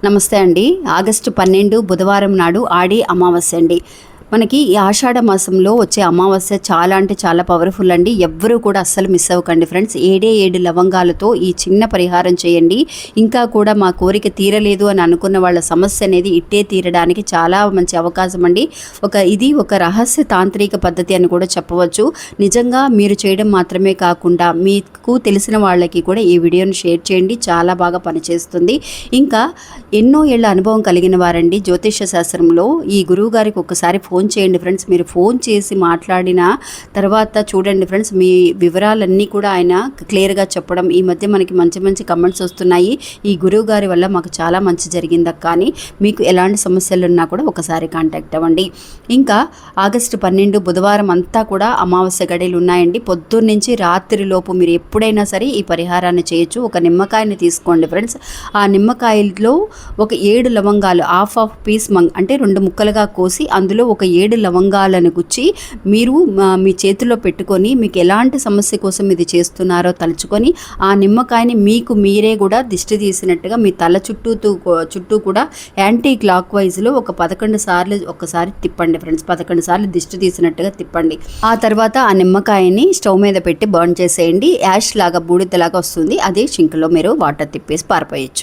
నమస్తే అండి. ఆగస్టు 12 బుధవారం నాడు ఆడి అమావాస్య అండి. మనకి ఈ ఆషాఢ మాసంలో వచ్చే అమావాస్య చాలా అంటే చాలా పవర్ఫుల్ అండి. ఎవ్వరూ కూడా అస్సలు మిస్ అవ్వకండి ఫ్రెండ్స్. 7 లవంగాలతో ఈ చిన్న పరిహారం చేయండి. ఇంకా కూడా మా కోరిక తీరలేదు అని అనుకున్న వాళ్ళ సమస్య అనేది ఇట్టే తీరడానికి చాలా మంచి అవకాశం అండి. ఇది ఒక రహస్య తాంత్రిక పద్ధతి అని కూడా చెప్పవచ్చు. నిజంగా మీరు చేయడం మాత్రమే కాకుండా మీకు తెలిసిన వాళ్ళకి కూడా ఈ వీడియోని షేర్ చేయండి. చాలా బాగా పనిచేస్తుంది. ఇంకా ఎన్నో ఏళ్ల అనుభవం కలిగిన వారండి జ్యోతిష శాస్త్రంలో. ఈ గురువు గారికి ఒకసారి ఫోన్ చేయండి ఫ్రెండ్స్. మీరు ఫోన్ చేసి మాట్లాడిన తర్వాత చూడండి ఫ్రెండ్స్, మీ వివరాలన్నీ కూడా ఆయన క్లియర్గా చెప్పడం. ఈ మధ్య మనకి మంచి మంచి కమెంట్స్ వస్తున్నాయి. ఈ గురువు గారి వల్ల మాకు చాలా మంచి జరిగింది కానీ మీకు ఎలాంటి సమస్యలు ఉన్నా కూడా ఒకసారి కాంటాక్ట్ అవ్వండి. ఇంకా ఆగస్టు 12 బుధవారం అంతా కూడా అమావాస్య గడియలు ఉన్నాయండి. పొద్దున్నుంచి రాత్రి లోపు మీరు ఎప్పుడైనా సరే ఈ పరిహారాన్ని చేయొచ్చు. ఒక నిమ్మకాయని తీసుకోండి ఫ్రెండ్స్. ఆ నిమ్మకాయలో ఒక 7 లవంగాలు హాఫ్ పీస్ అంటే 2 ముక్కలుగా కోసి అందులో ఒక 7 లవంగాలను గుచ్చి మీరు మీ చేతిలో పెట్టుకొని మీకు ఎలాంటి సమస్య కోసం ఇది చేస్తున్నారో తలుచుకొని ఆ నిమ్మకాయని మీకు మీరే కూడా దిష్టి తీసినట్టుగా మీ తల చుట్టూ కూడా యాంటీ క్లాక్ వైజ్లో ఒక 11 సార్లు ఒకసారి తిప్పండి ఫ్రెండ్స్. 11 సార్లు దిష్టి తీసినట్టుగా తిప్పండి. ఆ తర్వాత ఆ నిమ్మకాయని స్టవ్ మీద పెట్టి బర్న్ చేసేయండి. యాష్ లాగా బూడిదలాగా వస్తుంది. అదే సింక్లో మీరు వాటర్ తిప్పేసి పారిపోయచ్చు.